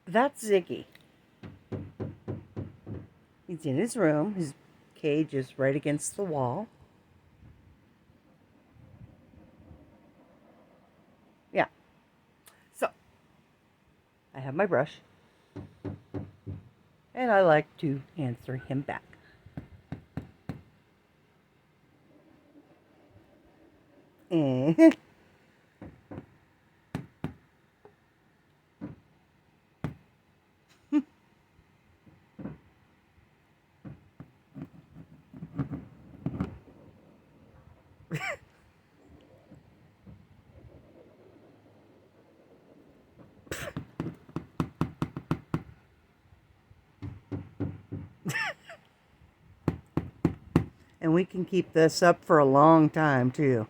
That's Ziggy. He's in his room. His cage is right against the wall. Yeah. So I have my brush, and I like to answer him back. And we can keep this up for a long time too.